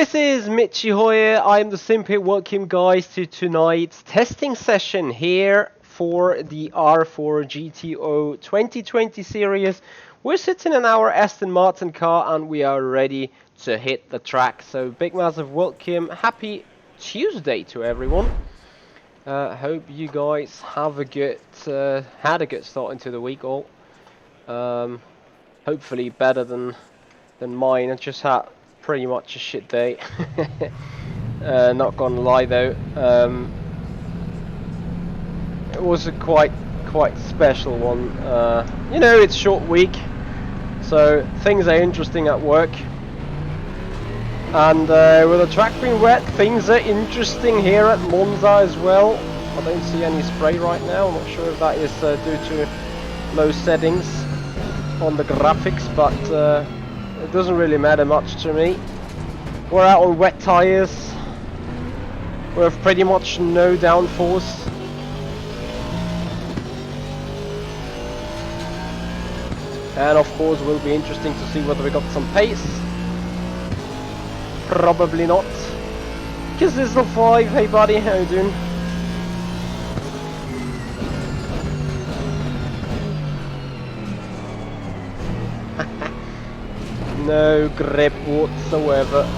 This is Mitchy Hoyer. I'm the Simpit. Welcome guys to tonight's testing session here for the R4 GTO 2020 series. We're sitting in our Aston Martin car and we are ready to hit the track. So big massive welcome. Happy Tuesday to everyone. Hope you guys have a good had a good start into the week all. Hopefully better than mine. I just had pretty much a shit day. Not gonna lie though, it was a quite special one. You know, it's short week, so things are interesting at work, and with the track being wet, things are interesting here at Monza as well. I don't see any spray right now. I'm not sure if that is due to low settings on the graphics, but it doesn't really matter much to me. We're out on wet tires with pretty much no downforce. And of course will be interesting to see whether we got some pace. Probably not. Kazizzle 5, hey buddy, how you doing? No grip whatsoever.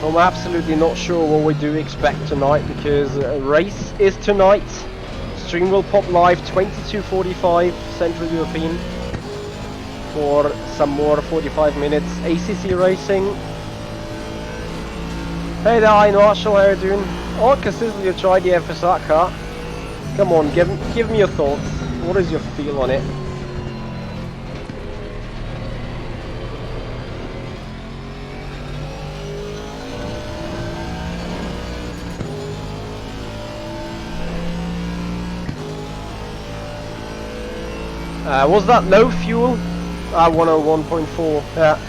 I'm absolutely not sure what we do expect tonight, because a race is tonight. Stream will pop live 22:45 Central European for some more 45 minutes ACC racing. Hey there, hi Marshall, how you doing? Oh, Kazizzle, you tried the FSR car. Come on, give me your thoughts. What is your feel on it? Was that low fuel? 101.4. Yeah,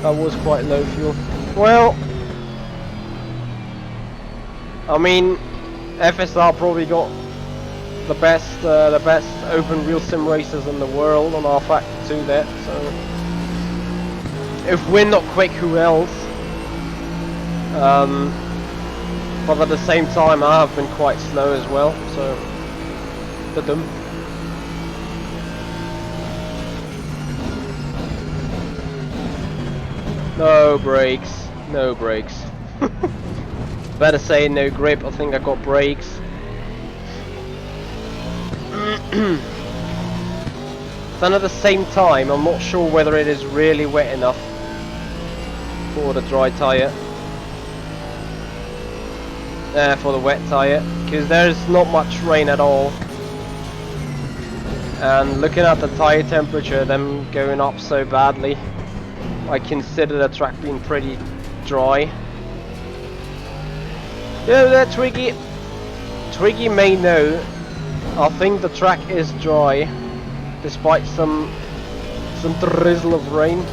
that was quite low fuel. Well, I mean, FSR probably got the best open wheel sim racers in the world on R4 2 there. So if we're not quick, who else? But at the same time, I have been quite slow as well. So, ta-dum. No brakes, no brakes. Better say no grip. I think I got brakes. Then at the same time, I'm not sure whether it is really wet enough for the dry tire. For the wet tire, because there's not much rain at all. And looking at the tire temperature, them going up so badly, I consider the track being pretty dry. Yeah, there, Twiggy. Twiggy may know. I think the track is dry, despite some drizzle of rain.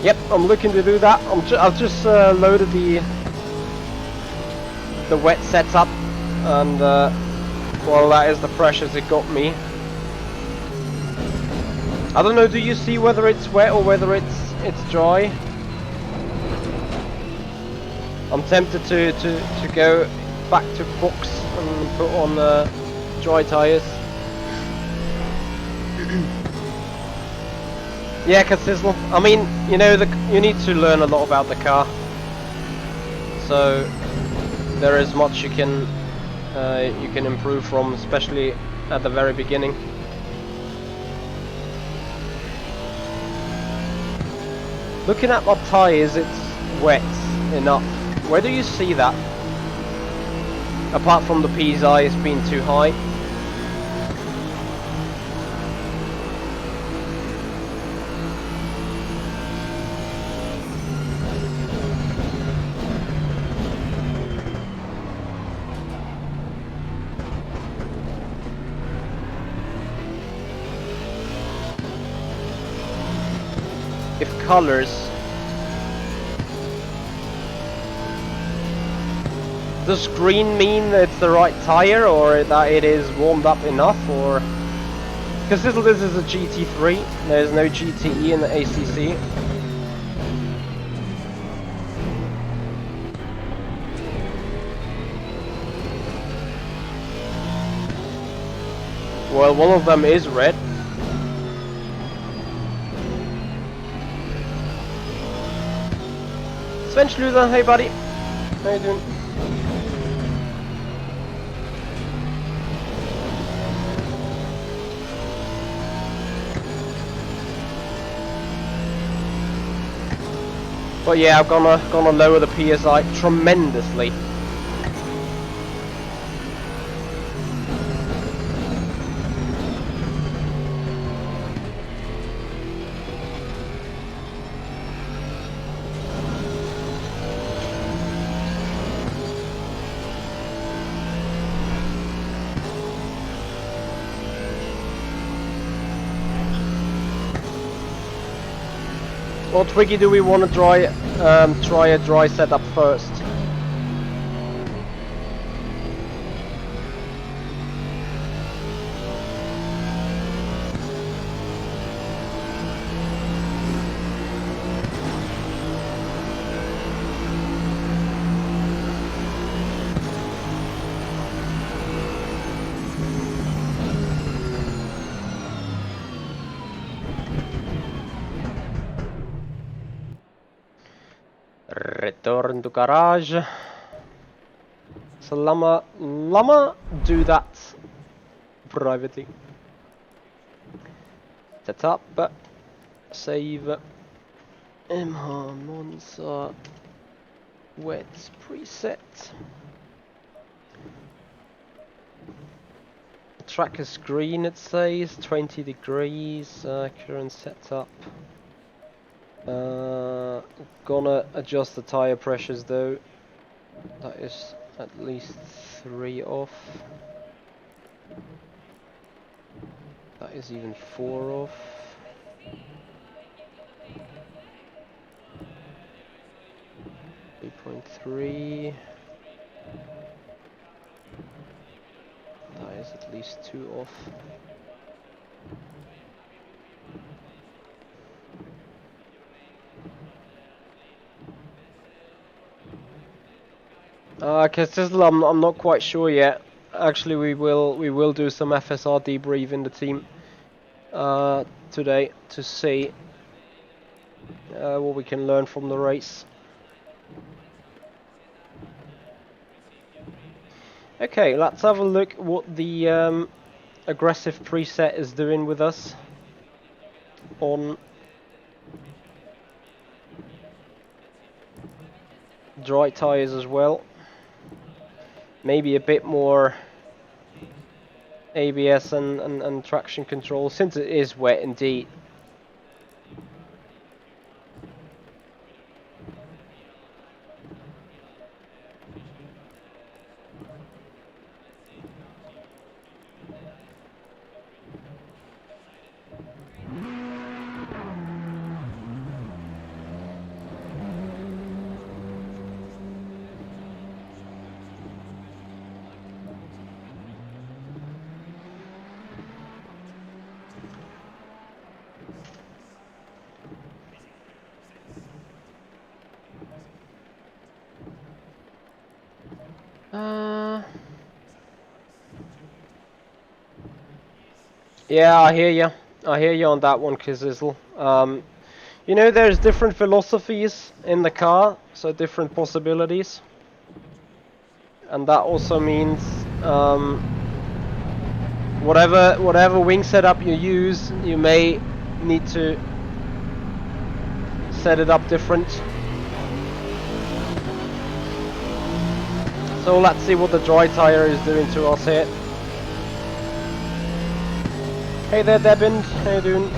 Yep, I'm looking to do that. I've just loaded the wet setup, and well, that is the pressures it got me. I don't know, do you see whether it's wet or whether it's dry? I'm tempted to go back to box and put on dry tires. Yeah, Kazizzle. I mean, you know, you need to learn a lot about the car, so there is much you can improve from, especially at the very beginning. Looking at my tyres, it's wet enough. Where do you see that? Apart from the PSI it's been too high. colors. Does green mean it's the right tire, or that it is warmed up enough, or... Because this is a GT3, there's no GTE in the ACC. Well, one of them is red. Sven Schluter, hey buddy. How you doing? But yeah, I'm gonna lower the PSI tremendously. What Twiggy do we want to try a dry setup first? Return to garage. So llama do that privately. Set up, save, Monza, wet preset. Track is green, it says 20 degrees. Current setup. Gonna adjust the tire pressures though. That is at least 3 off. That is even 4 off. .3. That is at least 2 off. Okay, Sizzle, I'm not quite sure yet. Actually, we will do some FSR debrief in the team today to see what we can learn from the race. Okay, let's have a look what the aggressive preset is doing with us on dry tires as well. Maybe a bit more ABS and traction control since it is wet indeed. Yeah, I hear you. I hear you on that one, Kizizzle. You know, there's different philosophies in the car, so different possibilities. And that also means whatever wing setup you use, you may need to set it up different. So let's see what the dry tire is doing to us here. Hey there, Debin. How you doing?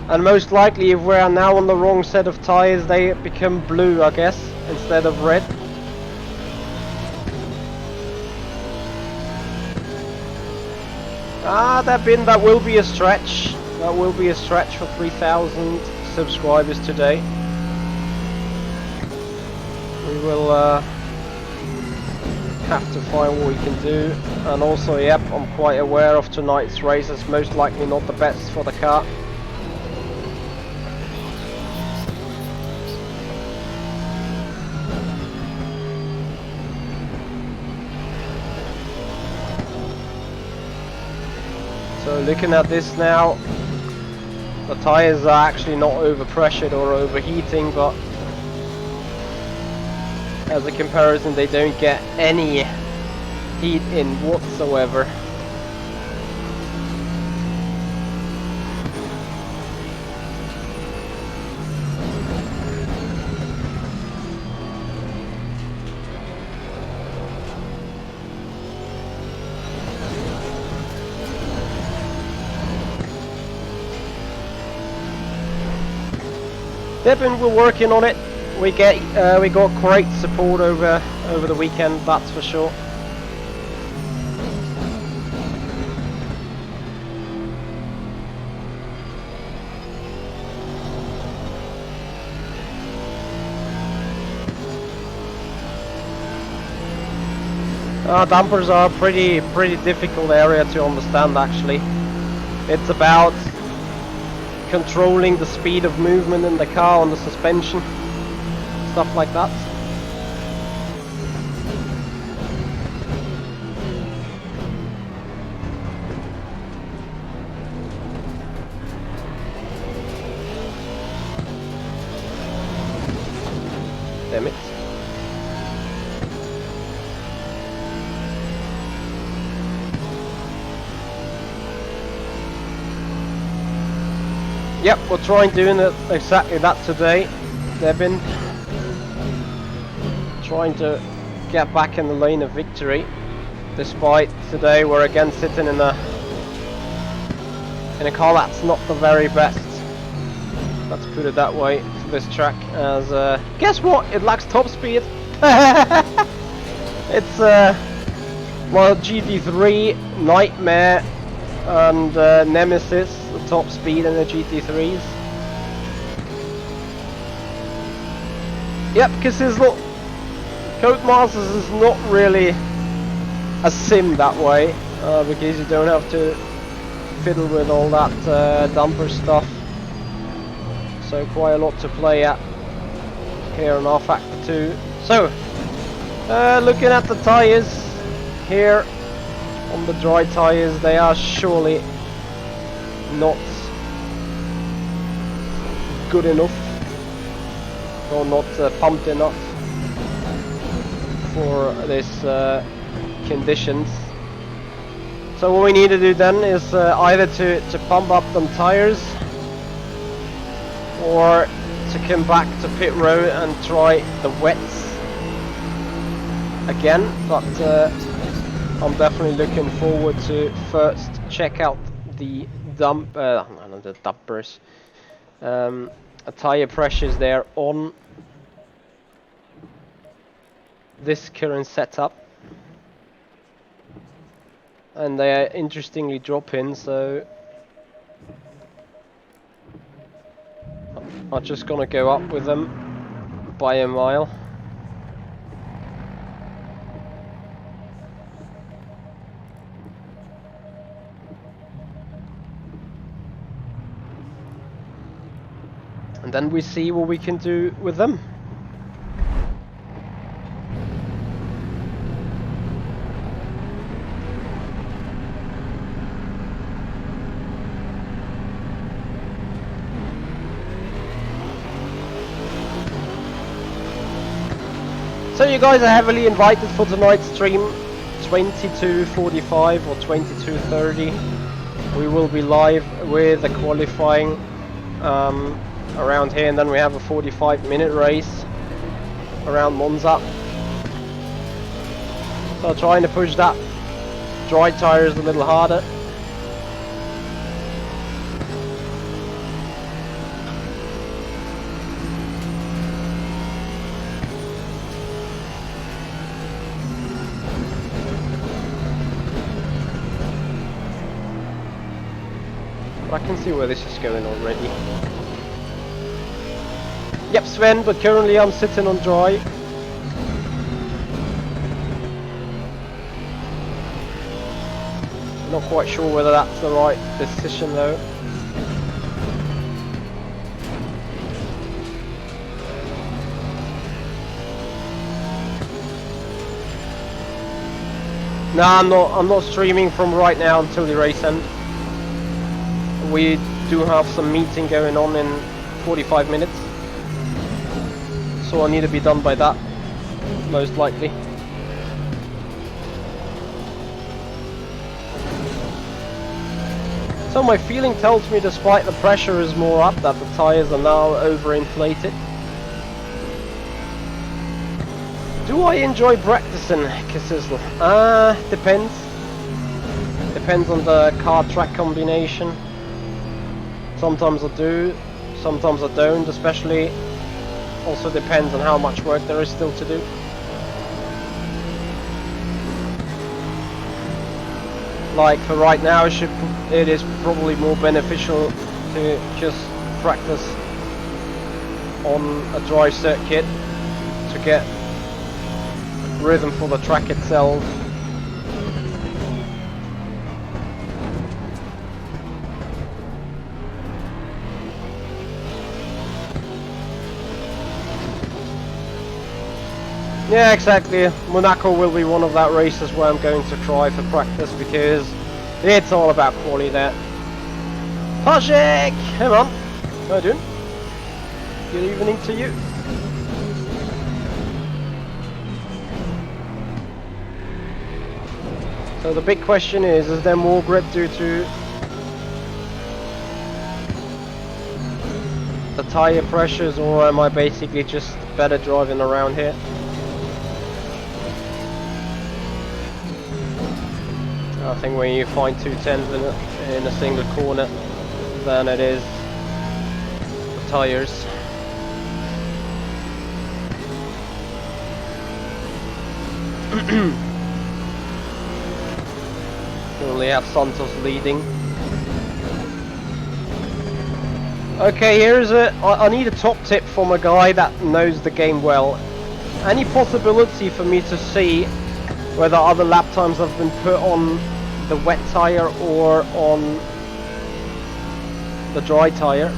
And most likely, if we're now on the wrong set of tires, they become blue, I guess, instead of red. Ah, Debin, that will be a stretch. That will be a stretch for 3,000 subscribers today. We will have to find what we can do. And also, yep, I'm quite aware of tonight's race is most likely not the best for the car. So looking at this now, the tires are actually not overpressured or overheating, but as a comparison they don't get any heat in whatsoever. We're working on it. We got great support over the weekend, that's for sure. Dampers are a pretty difficult area to understand actually. It's about controlling the speed of movement in the car on the suspension, stuff like that. Damn it. Yep, we're trying doing exactly that today. They've been trying to get back in the lane of victory, despite today we're again sitting in a car that's not the very best. Let's put it that way for this track. As guess what? It lacks top speed. It's well, GT3 Nightmare and Nemesis, the top speed in the GT3s. Yep, because his little Codemasters is not really a sim that way, because you don't have to fiddle with all that dumper stuff. So quite a lot to play at here on R4 2. So, looking at the tyres here. On the dry tyres, they are surely not good enough, or not pumped enough for this conditions. So what we need to do then is either to pump up them tyres, or to come back to pit road and try the wets again. But I'm definitely looking forward to first check out the dumpers, tire pressures there on this current setup, and they are interestingly dropping, so I'm just gonna go up with them by a mile. And then we see what we can do with them. So you guys are heavily invited for tonight's stream, 22:45 or 22:30. We will be live with the qualifying around here, and then we have a 45-minute race around Monza. So trying to push that dry tires a little harder. I can see where this is going already. Yep, Sven, but currently I'm sitting on dry. Not quite sure whether that's the right decision though. Nah, I'm not streaming from right now until the race end. We do have some meeting going on in 45 minutes. So I need to be done by that, most likely. So my feeling tells me, despite the pressure is more up, that the tires are now overinflated. Do I enjoy practicing, Kasizzle? Depends. Depends on the car track combination. Sometimes I do, sometimes I don't, especially. Also depends on how much work there is still to do. Like for right now, it is probably more beneficial to just practice on a dry circuit to get rhythm for the track itself. Yeah, exactly. Monaco will be one of that races where I'm going to try for practice because it's all about quality there. Pajek! Hey man, how you doing? Good evening to you. So the big question is there more grip due to the tire pressures, or am I basically just better driving around here? I think when you find 210s in a single corner, then it is the tires. You only have Santos leading. Okay, here's I need a top tip from a guy that knows the game well. Any possibility for me to see whether other lap times have been put on the wet tire or on the dry tire?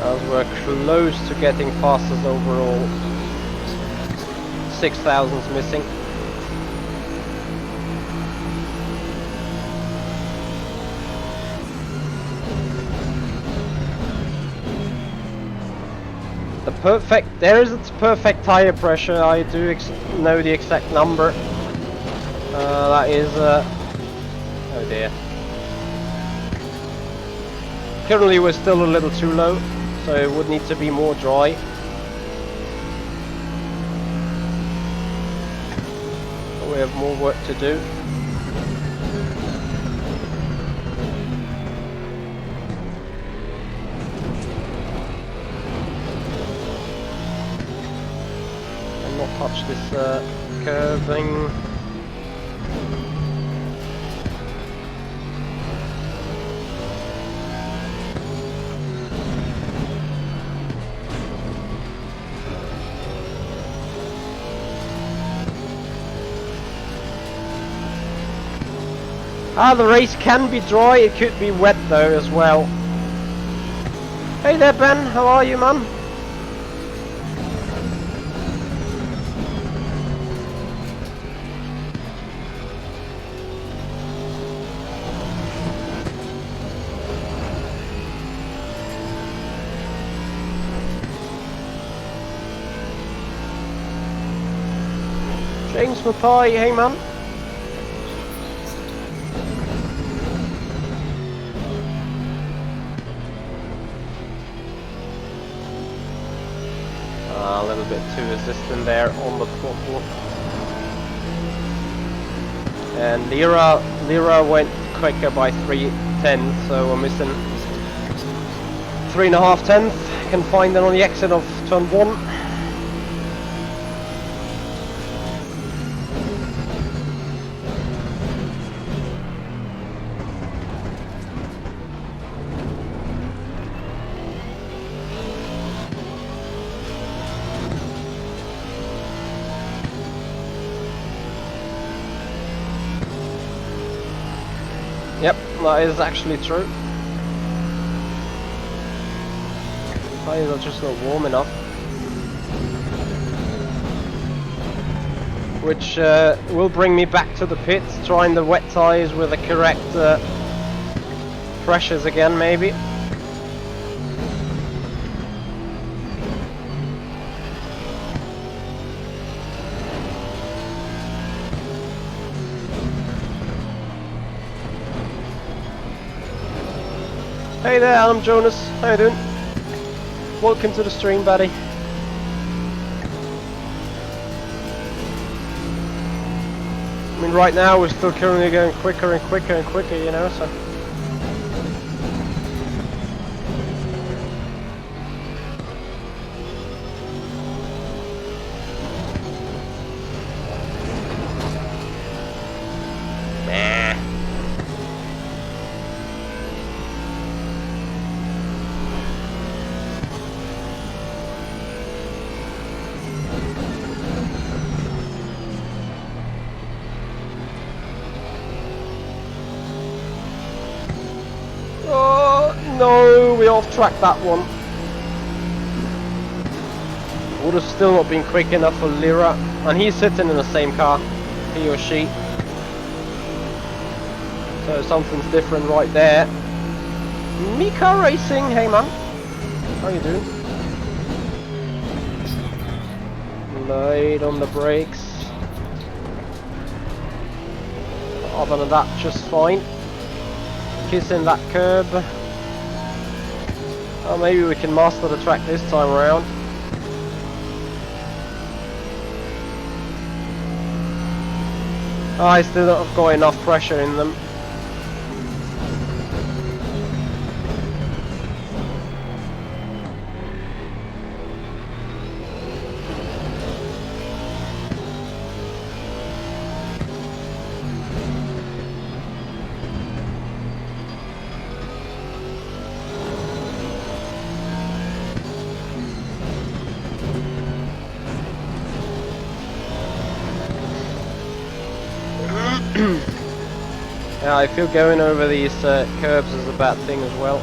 As we're close to getting fastest overall. 6,000's missing. The perfect, there is its perfect tire pressure. I do know the exact number. That is, oh dear. Currently we're still a little too low, so it would need to be more dry. We have more work to do. And not touch this curving. The race can be dry, it could be wet though as well. Hey there Ben, how are you man? James Mapai, hey man. A little bit too resistant there on the throttle. and Lira went quicker by 3/10, so we're missing 3.5 tenths. Can find it on the exit of turn 1. Yep, that is actually true. Tires are just not warm enough. Which will bring me back to the pits, trying the wet tires with the correct pressures again, maybe. Hey there, I'm Jonas. How you doing? Welcome to the stream, buddy. I mean, right now we're still currently going quicker and quicker and quicker, you know, so. No, we off-tracked that one. Would have still not been quick enough for Lira, and he's sitting in the same car, he or she. So something's different right there. Mika Racing, hey man, how you doing? Light on the brakes. Other than that, just fine. Kissing that curb. Oh, maybe we can master the track this time around. Oh, I still don't have got enough pressure in them. Yeah, I feel going over these curbs is a bad thing as well.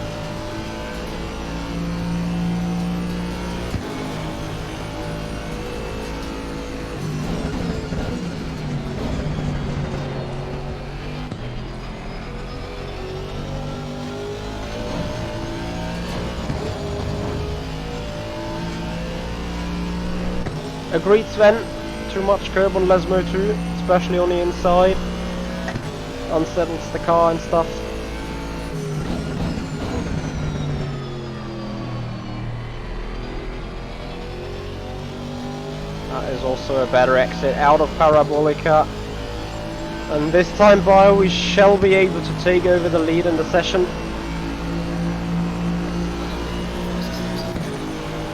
Agreed, Sven. Too much curb on Lesmo too, especially on the inside. Unsettles the car and stuff. That is also a better exit out of Parabolica. And this time by we shall be able to take over the lead in the session.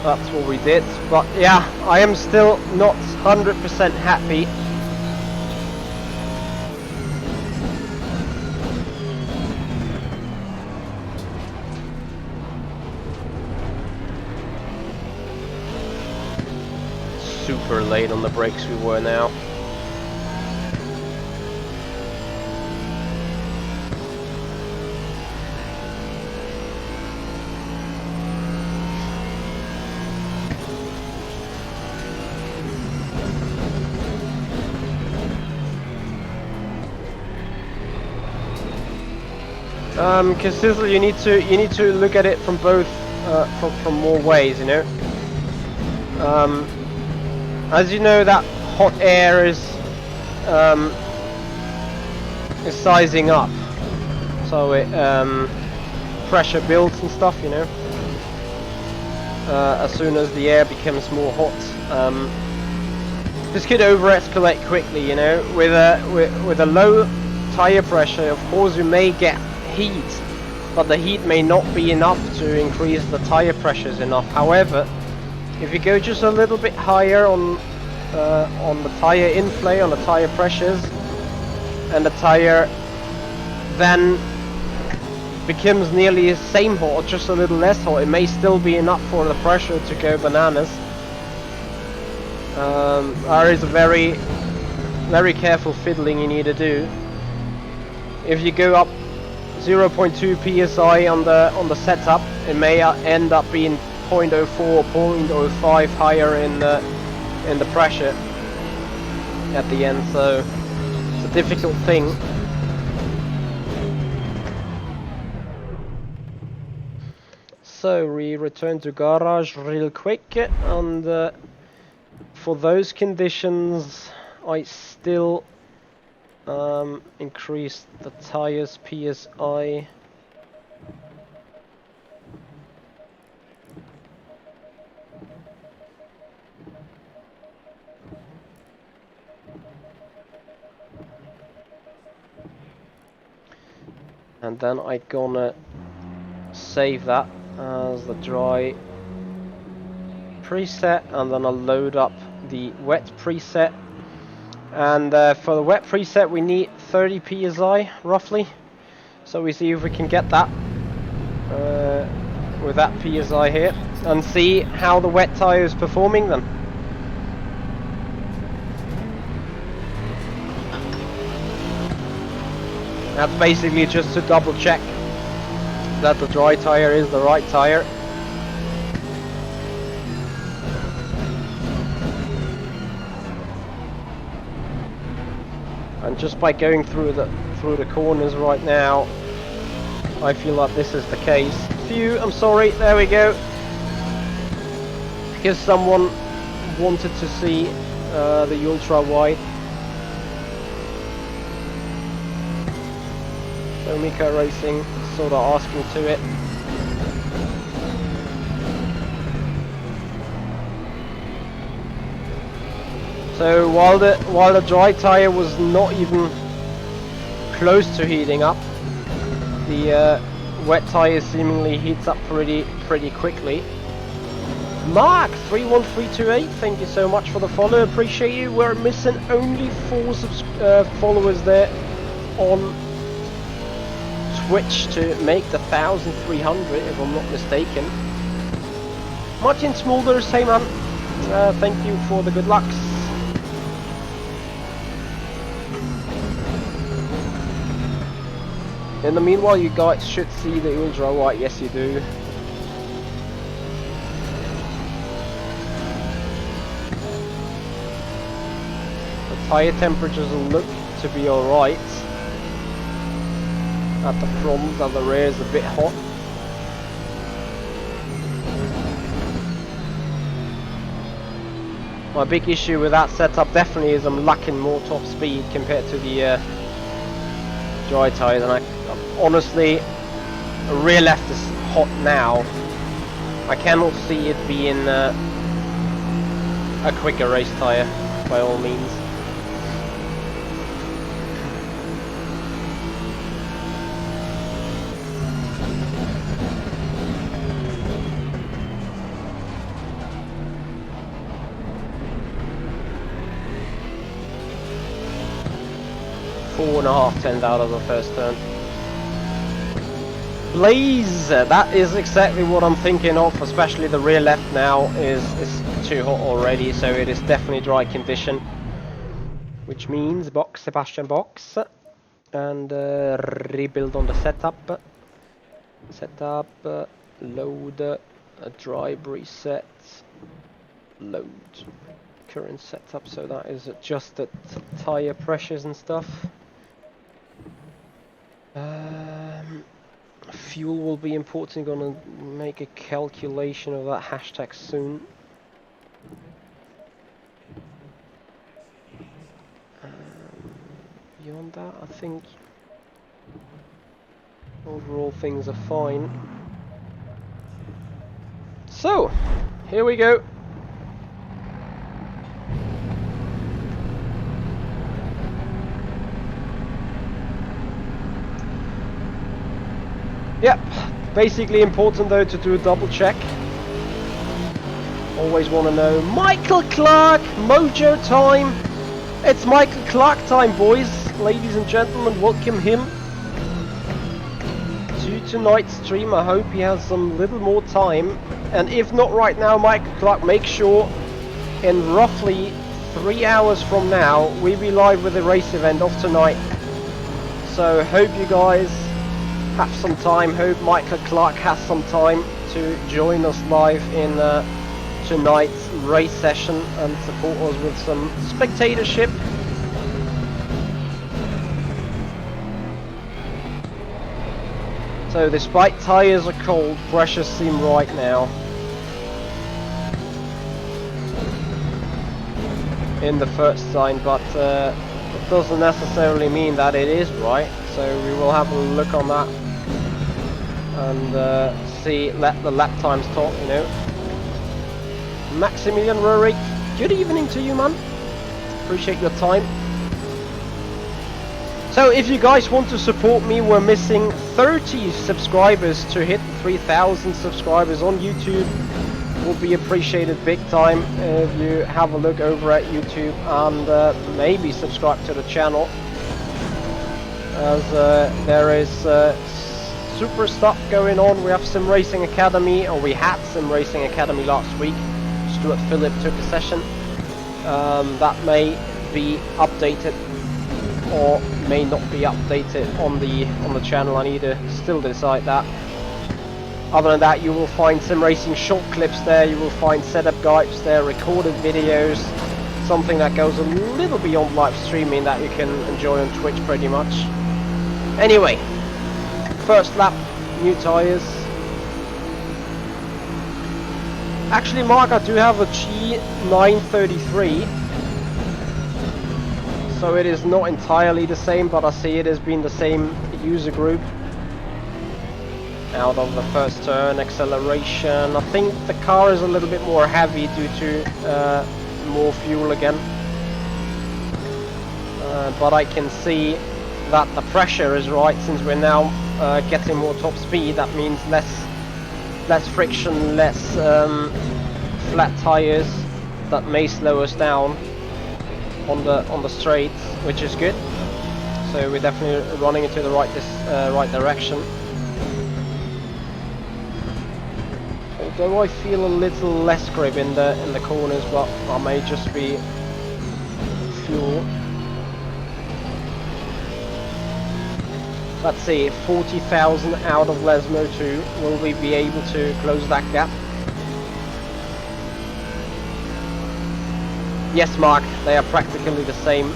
That's what we did. But yeah, I am still not 100% happy. Super late on the brakes we were now. Because Sizzle, you need to look at it from both from more ways, you know. As you know, that hot air is sizing up, so it pressure builds and stuff, you know. As soon as the air becomes more hot, this could over-escalate quickly, you know. With a low tire pressure, of course you may get heat, but the heat may not be enough to increase the tire pressures enough. However, if you go just a little bit higher on the tire inflation, on the tire pressures, and the tire then becomes nearly the same hot or just a little less hot, it may still be enough for the pressure to go bananas. There is a very careful fiddling you need to do. If you go up 0.2 psi on the setup, it may end up being 0.04 or 0.05 higher in the pressure at the end, so it's a difficult thing. So we return to garage real quick, and for those conditions I still increase the tires PSI. And then I'm gonna save that as the dry preset, and then I'll load up the wet preset. And for the wet preset we need 30 psi roughly, so we see if we can get that with that psi here, and see how the wet tire is performing then. That's basically just to double check that the dry tire is the right tire. And just by going through the corners right now, I feel like this is the case. Phew, I'm sorry, there we go. Because someone wanted to see the ultra wide. So Mika Racing sort of asking to it. So while the dry tire was not even close to heating up, the wet tire seemingly heats up pretty quickly. Mark 31328, thank you so much for the follow, appreciate you. We're missing only 4 followers there on Twitch to make the 1,300, if I'm not mistaken. Martin Smulders, hey man, thank you for the good lucks. In the meanwhile, you guys should see the ultra wide. Yes, you do. The tire temperatures look to be alright. At the front, and the rear is a bit hot. My big issue with that setup definitely is I'm lacking more top speed compared to the dry tires, and honestly, rear left is hot now. I cannot see it being a quicker race tire by all means. Four and a half tenths out of the first turn. Blaze, that is exactly what I'm thinking of, especially the rear left now is too hot already, so it is definitely dry condition. Which means box, Sebastian box, and rebuild on the setup. Setup, load, a dry preset, load. Current setup, so that is adjusted tire pressures and stuff. Fuel will be important, gonna make a calculation of that hashtag soon. Beyond that, I think overall things are fine. So, here we go. Yep, basically important though to do a double check. Always want to know. Michael Clark, Mojo time. It's Michael Clark time, boys. Ladies and gentlemen, welcome him to tonight's stream. I hope he has some little more time. And if not right now, Michael Clark, make sure in roughly 3 hours from now, we'll be live with the race event of tonight. So hope you guys have some time. Hope Michael Clark has some time to join us live in tonight's race session and support us with some spectatorship. So despite tyres are cold, pressures seem right now in the first sign, but it doesn't necessarily mean that it is right. So we will have a look on that and see, let the lap times talk, you know. Maximilian Rurik, good evening to you, man. Appreciate your time. So if you guys want to support me, we're missing 30 subscribers to hit 3,000 subscribers on YouTube. Will be appreciated big time if you have a look over at YouTube and maybe subscribe to the channel, as there is super stuff going on. We have Sim Racing Academy, or we had Sim Racing Academy last week. Stuart Phillip took a session that may be updated or may not be updated on the channel. I need to still decide that. Other than that, you will find Sim Racing short clips there, you will find setup guides there, recorded videos, something that goes a little beyond live streaming that you can enjoy on Twitch pretty much. Anyway, first lap, new tyres. Actually, Mark, I do have a G933, so it is not entirely the same, but I see it as being the same user group. Out of the first turn, acceleration. I think the car is a little bit more heavy due to more fuel again. But I can see that the pressure is right, since we're now getting more top speed. That means less friction, less flat tires. That may slow us down on the straights, which is good. So we're definitely running into the right direction. Although I feel a little less grip in the corners, but I may just be fuel. Let's see, 40,000 out of Lesmo 2. Will we be able to close that gap? Yes, Mark, they are practically the same.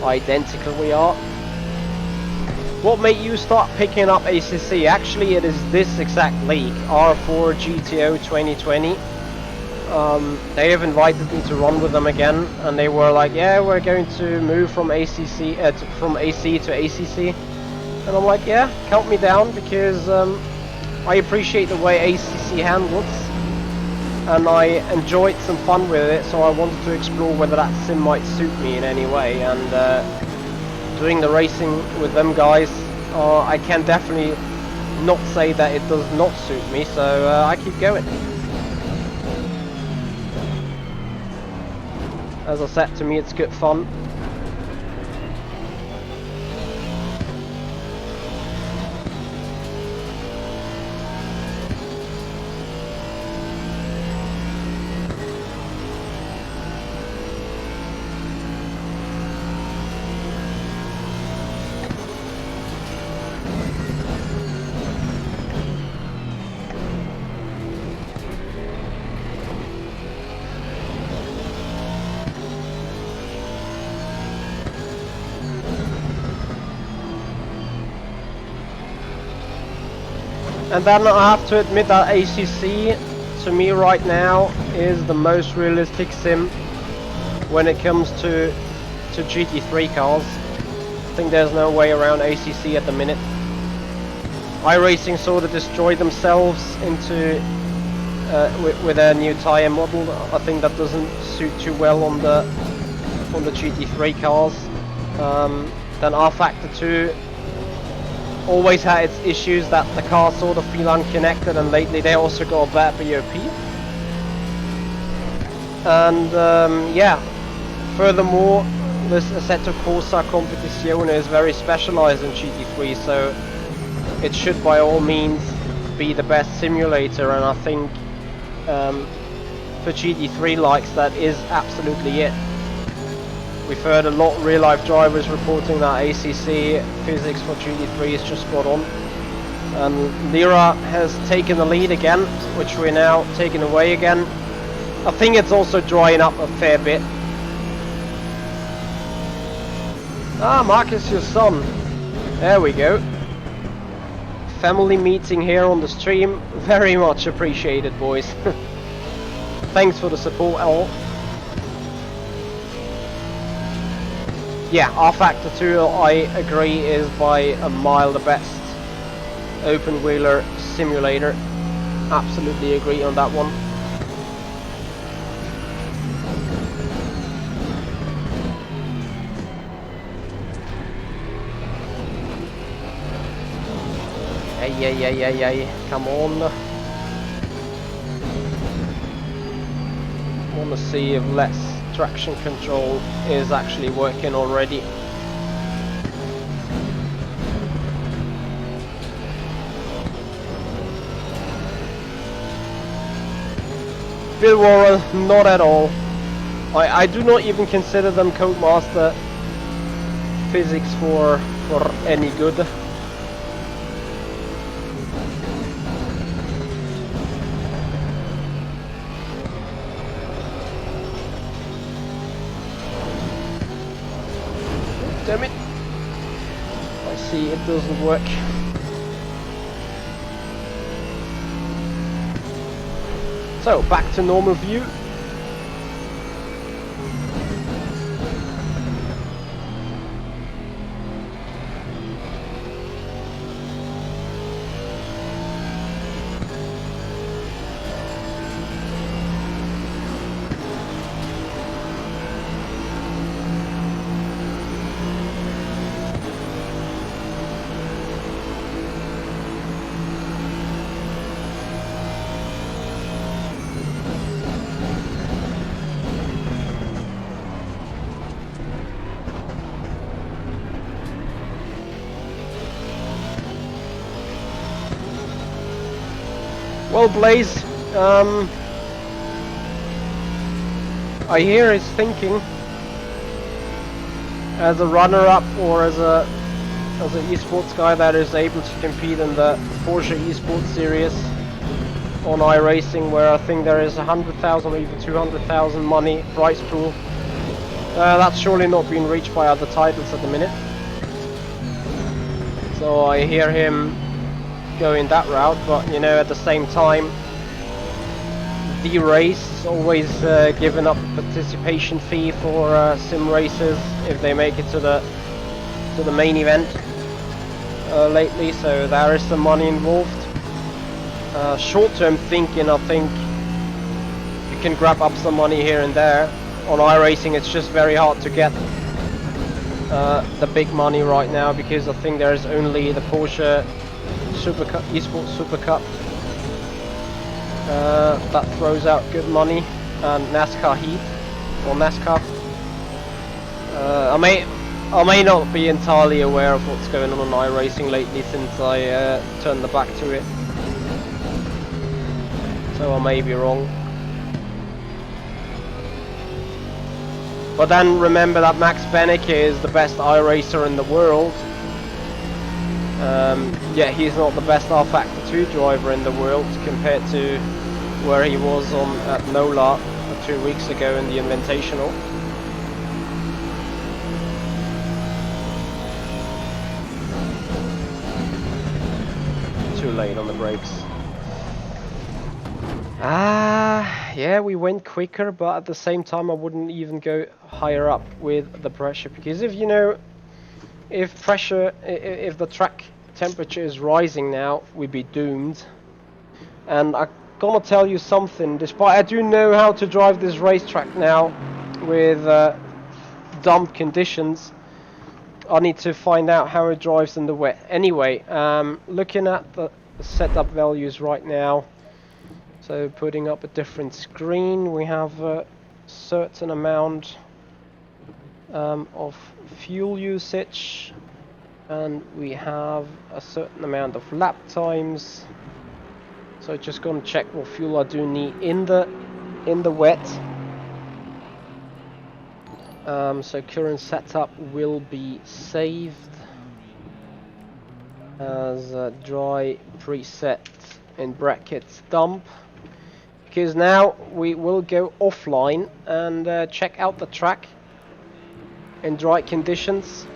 Identical we are. What made you start picking up ACC? Actually, it is this exact league, R4 GTO 2020. They have invited me to run with them again, and they were like, yeah, we're going to move from ACC from AC to ACC, and I'm like, yeah, count me down, because I appreciate the way ACC handles, and I enjoyed some fun with it, so I wanted to explore whether that sim might suit me in any way. And doing the racing with them guys, I can definitely not say that it does not suit me, so I keep going. As I said, to me it's good fun. And then I have to admit that ACC, to me right now, is the most realistic sim when it comes to GT3 cars. I think there's no way around ACC at the minute. iRacing sort of destroyed themselves into with a new tyre model. I think that doesn't suit too well on the GT3 cars. Then R Factor 2 always had its issues that the cars sort of feel unconnected, and lately they also got a bad BOP. And yeah, furthermore, this Assetto Corsa Competizione is very specialized in GT3, so it should by all means be the best simulator, and I think for GT3 likes that is absolutely it. We've heard a lot of real-life drivers reporting that ACC physics for GT3 is just spot on. And Lira has taken the lead again, which we're now taking away again. I think it's also drying up a fair bit. Ah, Marcus, your son. There we go. Family meeting here on the stream. Very much appreciated, boys. Thanks for the support, all. Yeah, R Factor 2, I agree, is by a mile the best open-wheeler simulator. Absolutely agree on that one. Hey, come on. Wanna see if less traction control is actually working already. Bill Warren, not at all. I do not even consider them Codemaster physics for any good. Damn it. I see it doesn't work. So, back to normal view. Well, Blaze, I hear his thinking as a runner-up or as an esports guy that is able to compete in the Porsche esports series on iRacing, where I think there is 100,000 or even 200,000 money prize pool. That's surely not being reached by other titles at the minute. So I hear him going that route, but you know, at the same time, the race is always giving up a participation fee for sim racers if they make it to the main event lately, so there is some money involved. Short-term thinking, I think you can grab up some money here and there. On iRacing it's just very hard to get the big money right now, because I think there is only the Porsche Super Cup, Esports Super Cup, that throws out good money, and NASCAR Heat or NASCAR. I may not be entirely aware of what's going on iRacing lately since I turned the back to it, so I may be wrong. But then remember that Max Benecke is the best iRacer in the world. Yeah, he's not the best R Factor 2 driver in the world compared to where he was at NOLA 2 weeks ago in the Invitational. Too late on the brakes. Yeah, we went quicker, but at the same time I wouldn't even go higher up with the pressure, because if you know, if the track temperature is rising now, we'd be doomed. And I gonna tell you something. Despite I do know how to drive this racetrack now with dump conditions, I need to find out how it drives in the wet. Anyway, looking at the setup values right now. So putting up a different screen, we have a certain amount of fuel usage, and we have a certain amount of lap times. So just gonna check what fuel I do need in the wet. So current setup will be saved as dry preset in brackets dump, because now we will go offline and check out the track in dry conditions.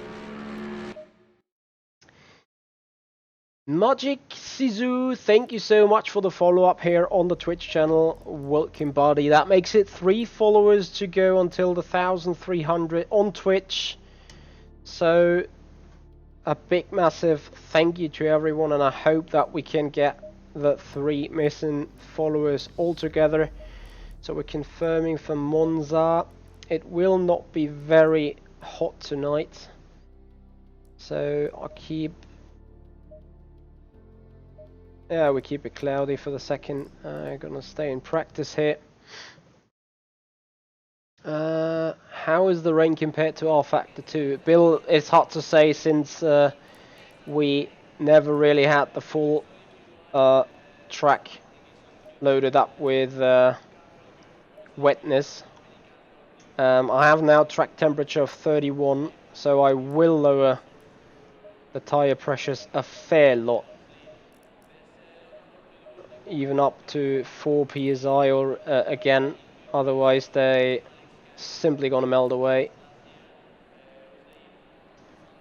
Magic Sisu, thank you so much for the follow-up here on the Twitch channel. Welcome, buddy. That makes it 3 followers to go until the 1,300 on Twitch. So a big massive thank you to everyone, and I hope that we can get the 3 missing followers all together. So we're confirming for Monza. It will not be very hot tonight, so I'll keep... Yeah, we keep it cloudy for the second. Gonna stay in practice here. How is the rain compared to R-Factor 2? Bill, it's hard to say since we never really had the full track loaded up with wetness. I have now track temperature of 31, so I will lower the tire pressures a fair lot. Even up to 4 psi or again, otherwise they simply gonna melt away.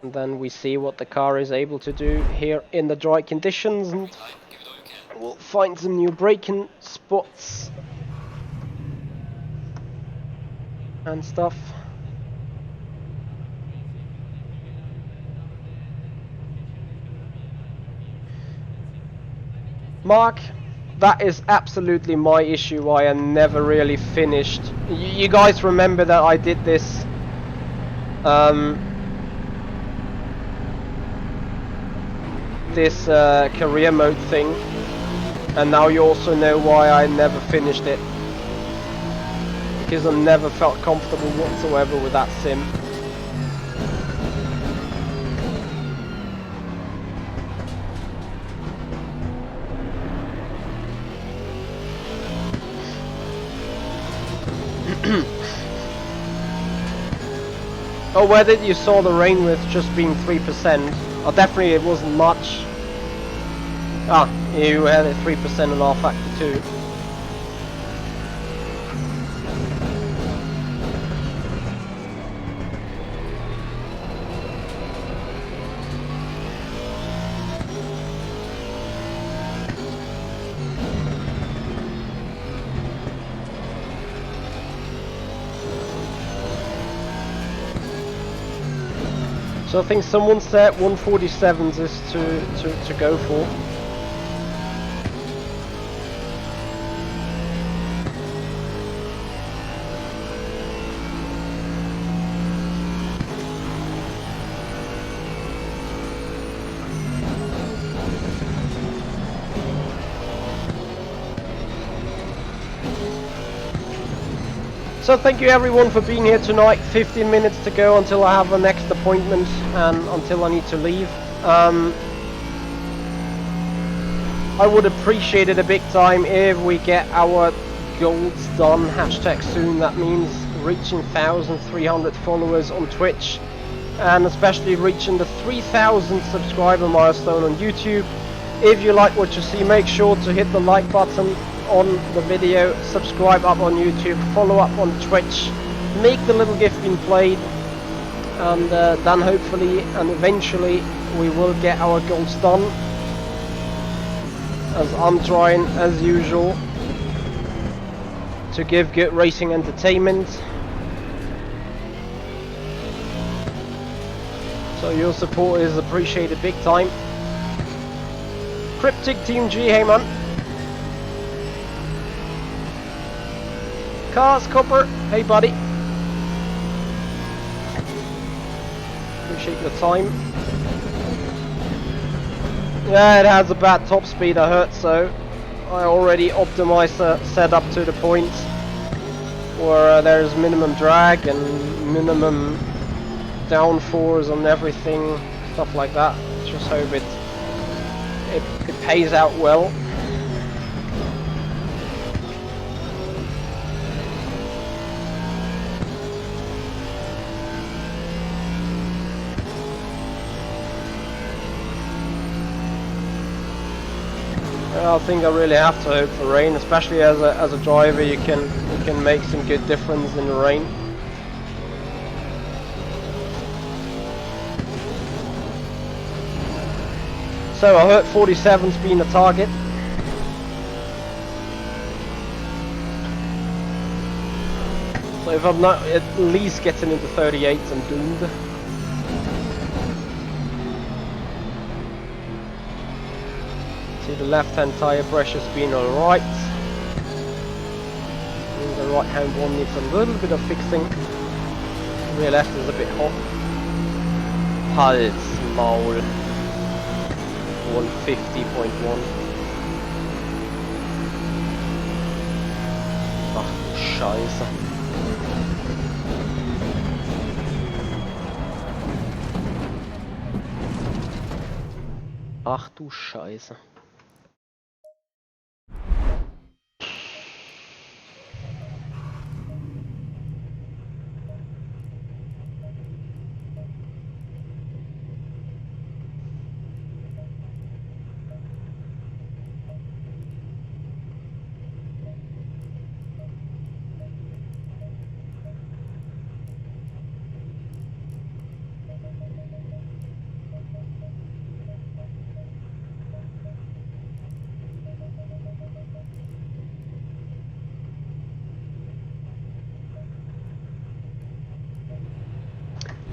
And then we see what the car is able to do here in the dry conditions, and we'll find some new braking spots and stuff. Mark, that is absolutely my issue why I never really finished. You guys remember that I did this career mode thing, and now you also know why I never finished it, because I never felt comfortable whatsoever with that sim. Oh, whether you saw the rain with just being 3%, oh, definitely it wasn't much. Ah, you had it 3% on R-Factor 2. So I think someone said 147s is to go for. So thank you everyone for being here tonight. 15 minutes to go until I have a next appointment and until I need to leave. I would appreciate it a big time if we get our goals done, hashtag soon. That means reaching 1,300 followers on Twitch, and especially reaching the 3,000 subscriber milestone on YouTube. If you like what you see, make sure to hit the like button on the video, subscribe up on YouTube, follow up on Twitch, make the little GIF being played, and then hopefully and eventually we will get our goals done, as I'm trying as usual to give good racing entertainment. So your support is appreciated big time. Cryptic Team G, hey man. Cars, Copper. Hey, buddy. Appreciate your time. Yeah, it has a bad top speed, I heard, so I already optimized the setup to the point where there's minimum drag and minimum downforce on everything, stuff like that. Just hope it pays out well. I think I really have to hope for rain, especially as a driver. You can make some good difference in the rain. So I heard 47's been a target. So if I'm not at least getting into 38s, I'm doomed. See, the left-hand tyre pressure's been alright. The right-hand one needs a little bit of fixing. Rear left is a bit hot. Hals, Maul. 150.1. Ach du Scheiße. Ach du Scheiße.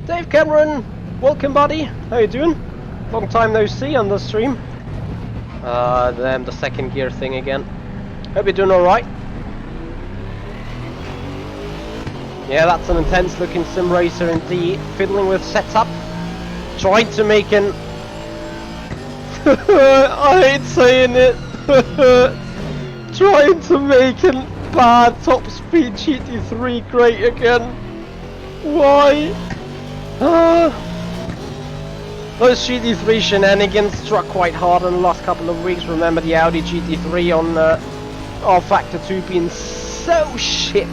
Dave Cameron, welcome buddy, how you doing? Long time no see on the stream. Then the second gear thing again. Hope you're doing alright. Yeah, that's an intense looking sim racer indeed. Fiddling with setup. Trying to make an... I hate saying it. Trying to make an bad top speed GT3 great again. Why? Those GT3 shenanigans struck quite hard in the last couple of weeks. Remember the Audi GT3 on R Factor 2 being so shit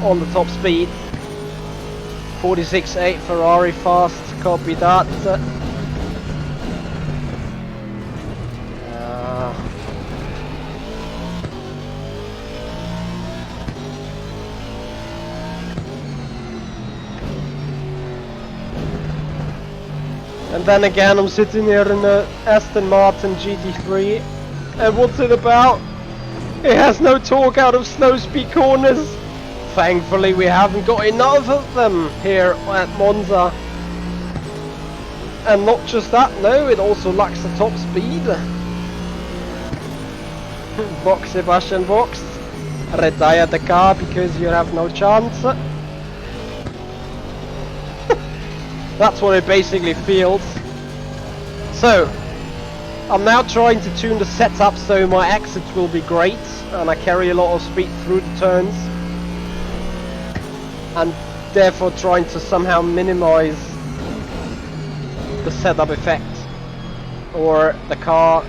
on the top speed. 46.8 Ferrari fast, copy that. And then again, I'm sitting here in the Aston Martin GT3, and what's it about? It has no torque out of snow speed corners. Thankfully, we haven't got enough of them here at Monza. And not just that, no, it also lacks the top speed. Box, Sebastian, box. Retire the car because you have no chance. That's what it basically feels. So, I'm now trying to tune the setup so my exits will be great and I carry a lot of speed through the turns, and therefore trying to somehow minimize the setup effect or the car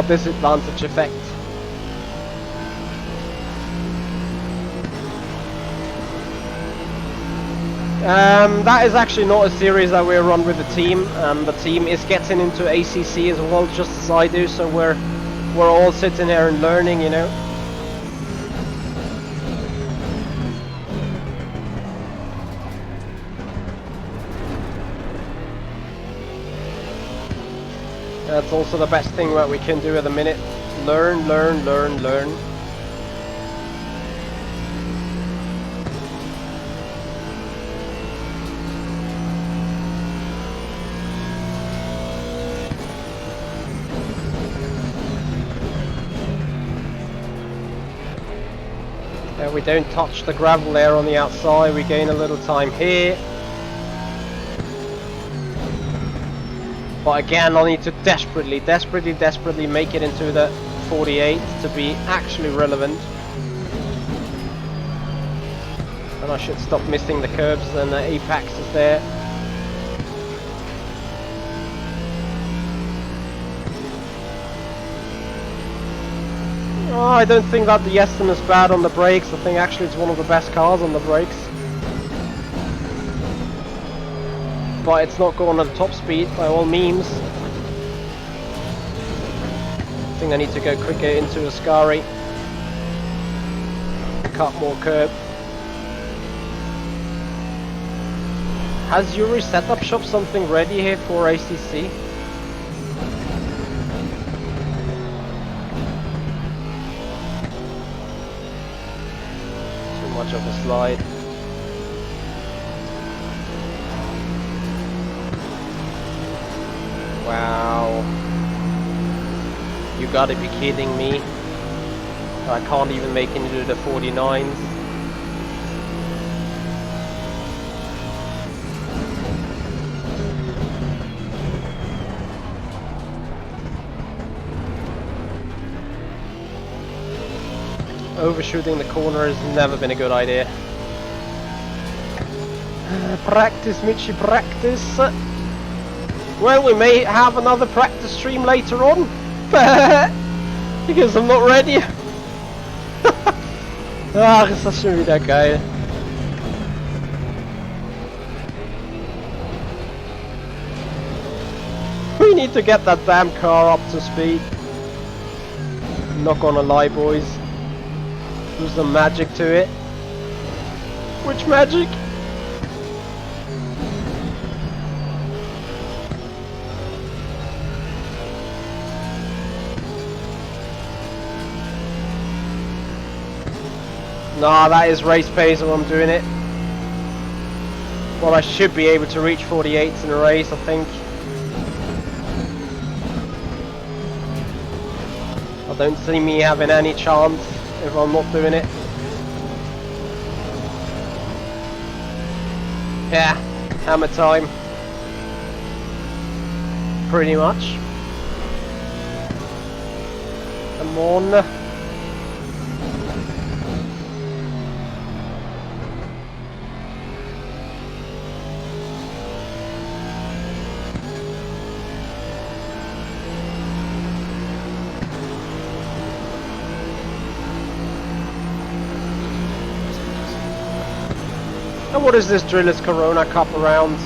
disadvantage effect. That is actually not a series that we run with the team. The team is getting into ACC as well, just as I do, so we're all sitting here and learning, you know. That's also the best thing that we can do at the minute. Learn, learn, learn, learn. We don't touch the gravel there on the outside, we gain a little time here. But again, I need to desperately make it into the 48 to be actually relevant. And I should stop missing the curbs, and the apex is there. Oh, I don't think that the Aston is bad on the brakes. I think actually it's one of the best cars on the brakes. But it's not going at top speed by all means. I think I need to go quicker into Ascari. Cut more curb. Has Yuri Setup Shop something ready here for ACC? Too much of a slide. Wow. You gotta be kidding me. I can't even make it into the 49s. Overshooting the corner has never been a good idea. Practice, Michi, practice. Well, we may have another practice stream later on, because I'm not ready. Ach, ist das schon wieder geil. We need to get that damn car up to speed. Not gonna lie, boys. There's some magic to it. Which magic? Nah, that is race pace when I'm doing it. Well, I should be able to reach 48s in a race, I think. I don't see me having any chance if I'm not doing it. Yeah, hammer time. Pretty much. Come on. And what is this Drillers Corona Cup around?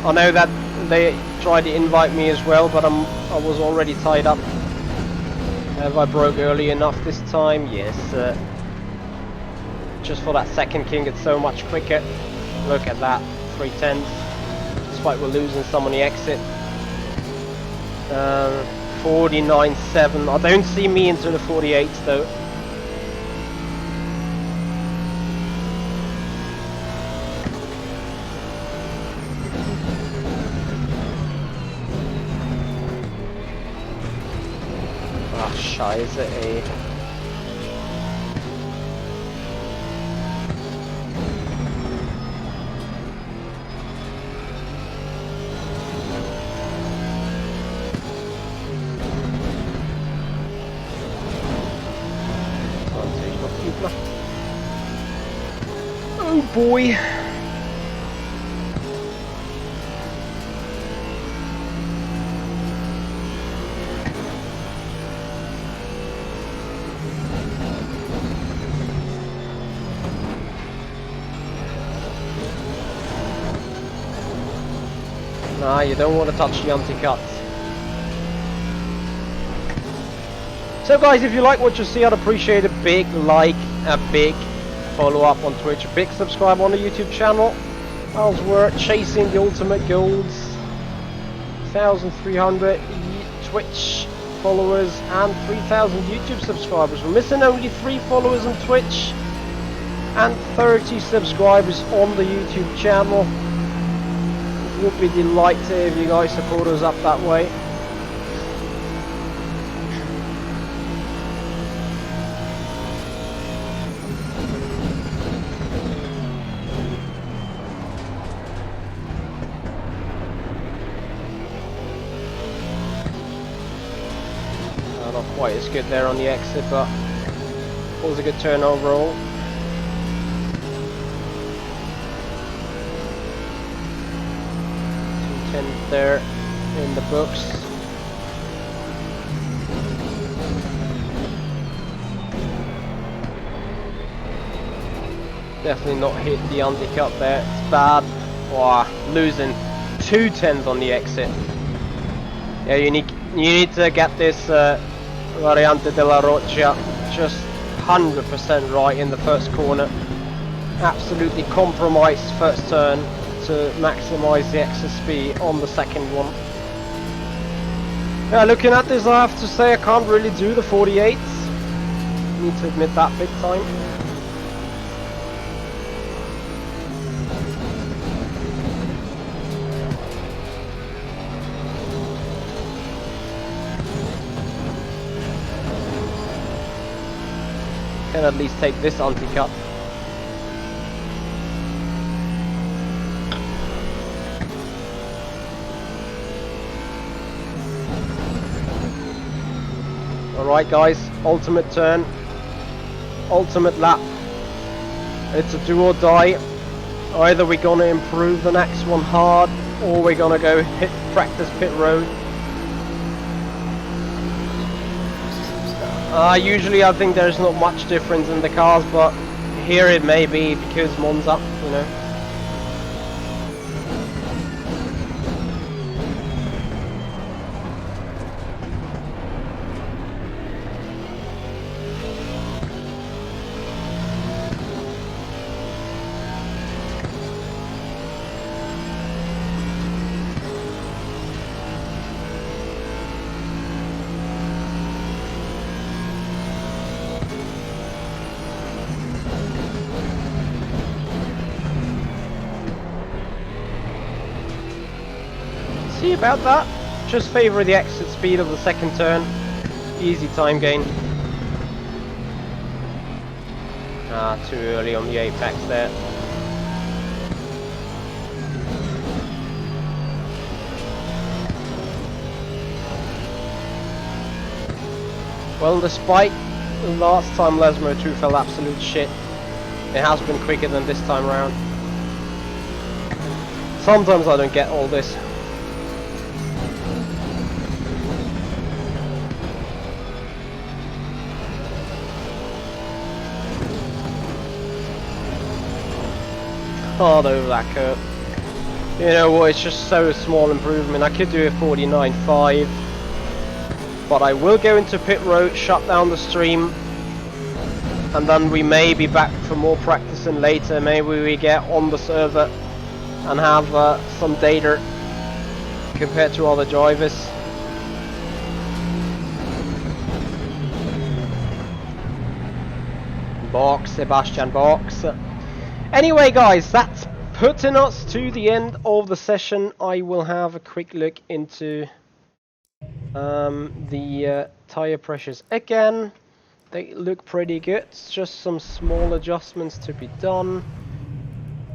I know that they tried to invite me as well, but I was already tied up. Have I broke early enough this time? Yes. Just for that second king, it's so much quicker. Look at that, 3/10. Despite we're losing some on the exit. 49.7. I don't see me into the 48s though. Scheiße, ey. Oh boy. Nah, you don't want to touch the anti-cuts. So guys, if you like what you see, I'd appreciate a big like, a big follow up on Twitch, a big subscribe on the YouTube channel. As we're chasing the ultimate goals. 1,300 Twitch followers and 3,000 YouTube subscribers. We're missing only 3 followers on Twitch and 30 subscribers on the YouTube channel. Would be delighted if you guys support us up that way. quite as good there on the exit, but it was a good turn overall. There in the books. Definitely not hit the undercut there. It's bad. Wow, losing 2/10 on the exit. Yeah, you need to get this Variante della Roccia just 100% right in the first corner. Absolutely compromised first turn to maximize the exit speed on the second one. Yeah, looking at this, I have to say I can't really do the 48s. Need to admit that big time. Can at least take this anti-cut. Alright guys, ultimate turn, ultimate lap. It's a do or die. Either we're gonna improve the next one hard, or we're gonna go practice pit road. Usually I think there's not much difference in the cars, but here it may be because Monza, you know. See about that? Just favour the exit speed of the second turn. Easy time gain. Too early on the apex there. Well, despite last time Lesmo 2 fell absolute shit, it has been quicker than this time around. Sometimes I don't get all this. Hard over that curve. You know what, it's just so small improvement. I could do a 49.5, but I will go into pit road, shut down the stream, and then we may be back for more practicing later. Maybe we get on the server and have some data compared to other drivers. Box, Sebastian Box. Anyway guys, that's putting us to the end of the session. I will have a quick look into the tire pressures again. They look pretty good. It's just some small adjustments to be done,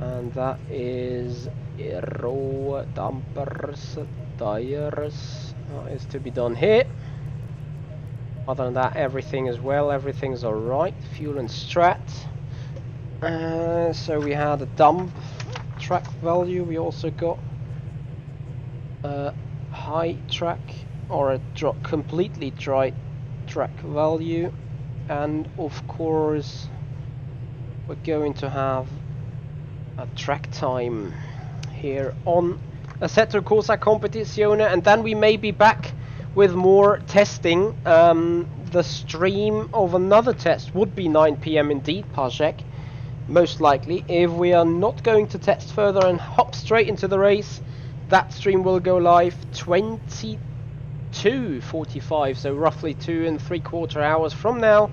and that is aero dampers, tires, that is to be done here. Other than that, everything is well, everything's alright. Fuel and strat. So we had a dump track value. We also got a high track, or a completely dry track value, and of course we're going to have a track time here on Assetto Corsa Competizione, and then we may be back with more testing. The stream of another test would be 9 PM indeed, Pajek. Most likely, if we are not going to test further and hop straight into the race, that stream will go live 22:45, so roughly 2¾ hours from now.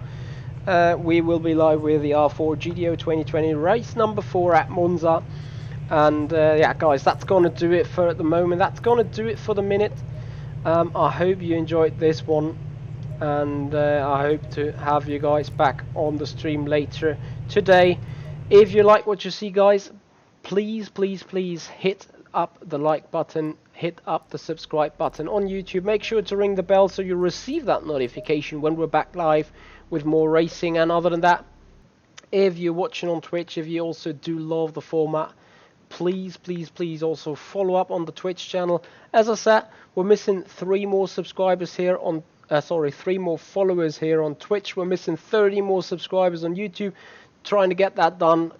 We will be live with the R4 GTO 2020 race number 4 at Monza. And yeah guys, that's gonna do it for at the moment. That's gonna do it for the minute. I hope you enjoyed this one, and I hope to have you guys back on the stream later today. If you like what you see guys, please hit up the like button, hit up the subscribe button on YouTube. Make sure to ring the bell so you receive that notification when we're back live with more racing. And other than that, if you're watching on Twitch, if you also do love the format, please also follow up on the Twitch channel. As I said, we're missing 3 more subscribers here on 3 more followers here on Twitch. We're missing 30 more subscribers on YouTube. Trying to get that done.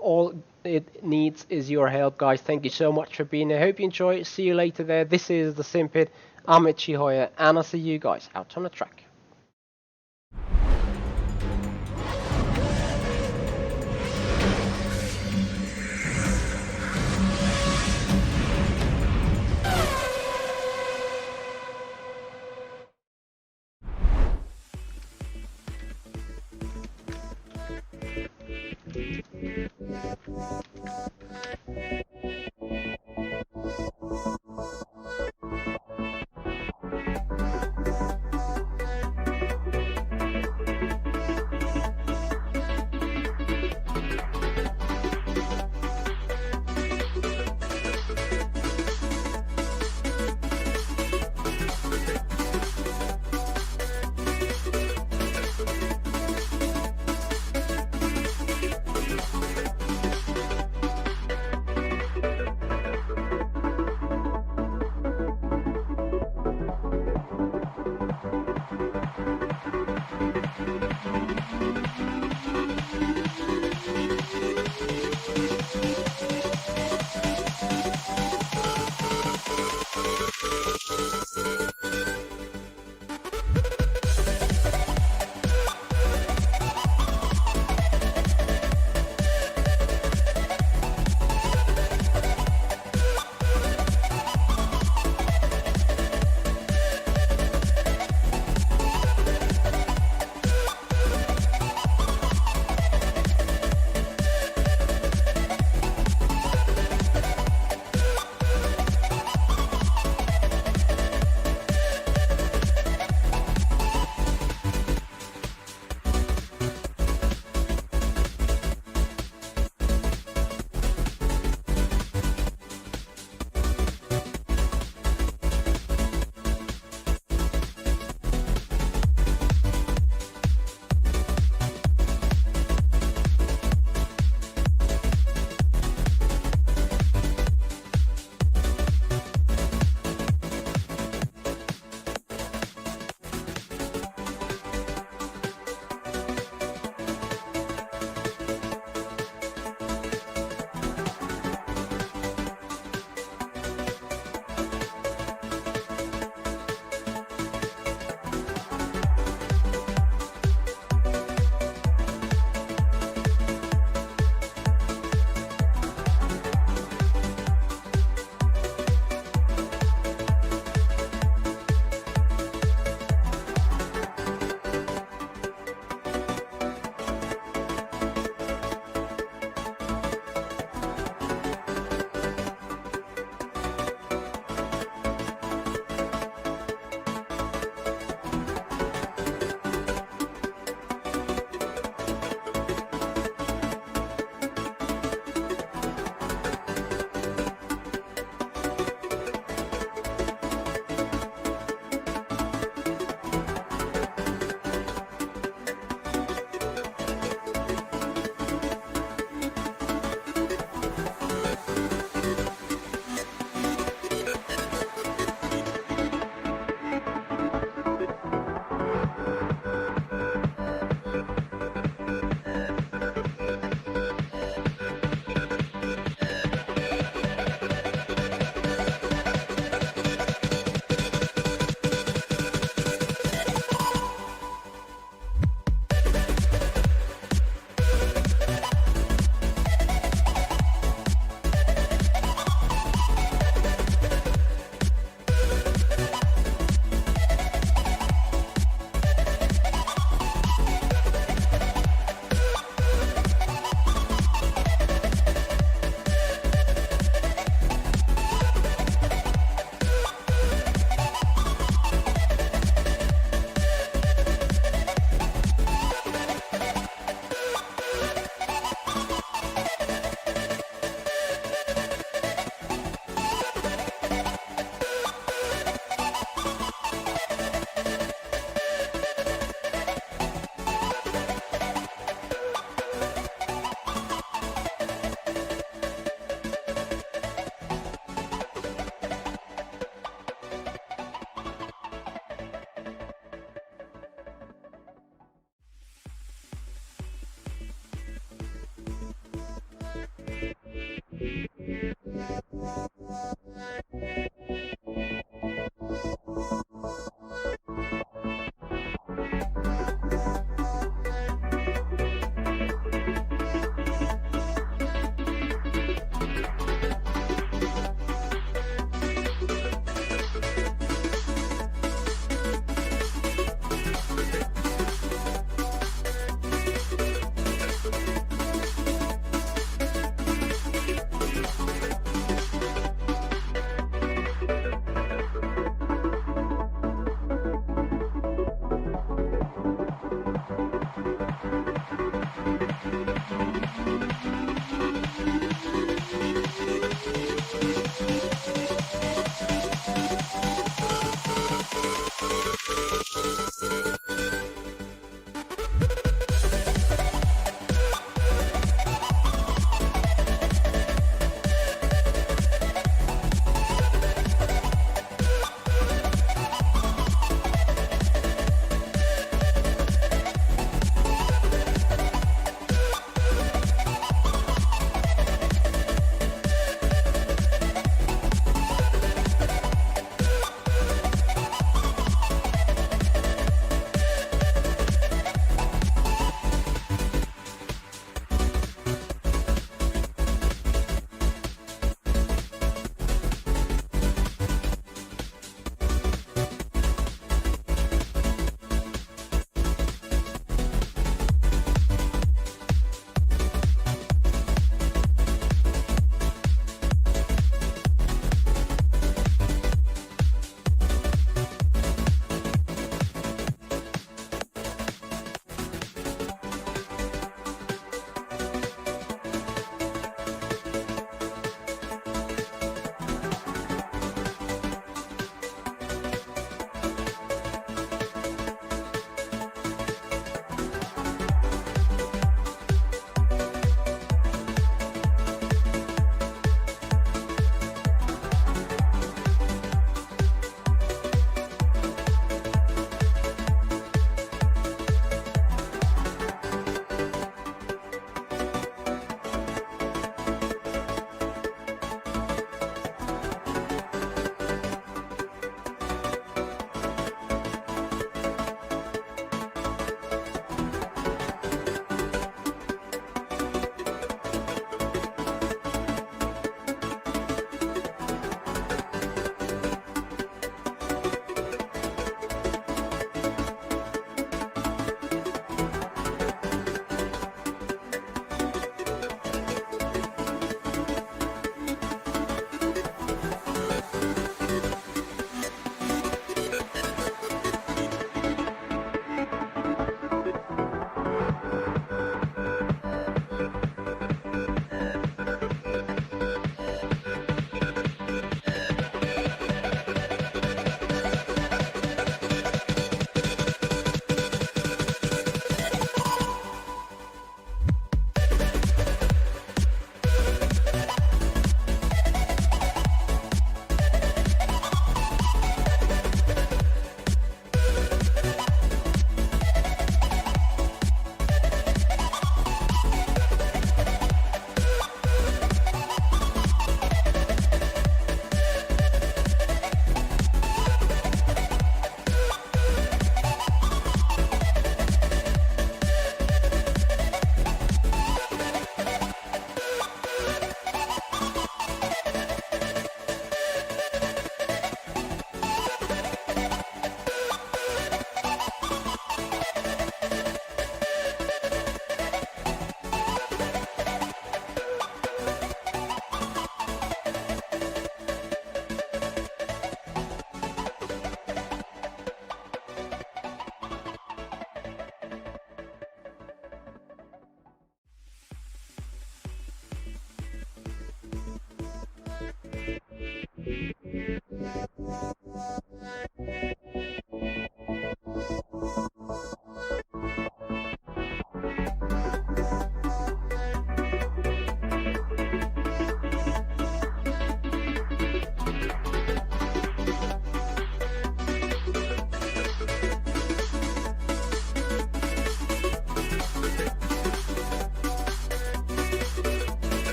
All it needs is your help, guys. Thank you so much for being here. Hope you enjoy it. See you later there. This is the Simpit. I'm Itchy Hoyer, and I'll see you guys out on the track.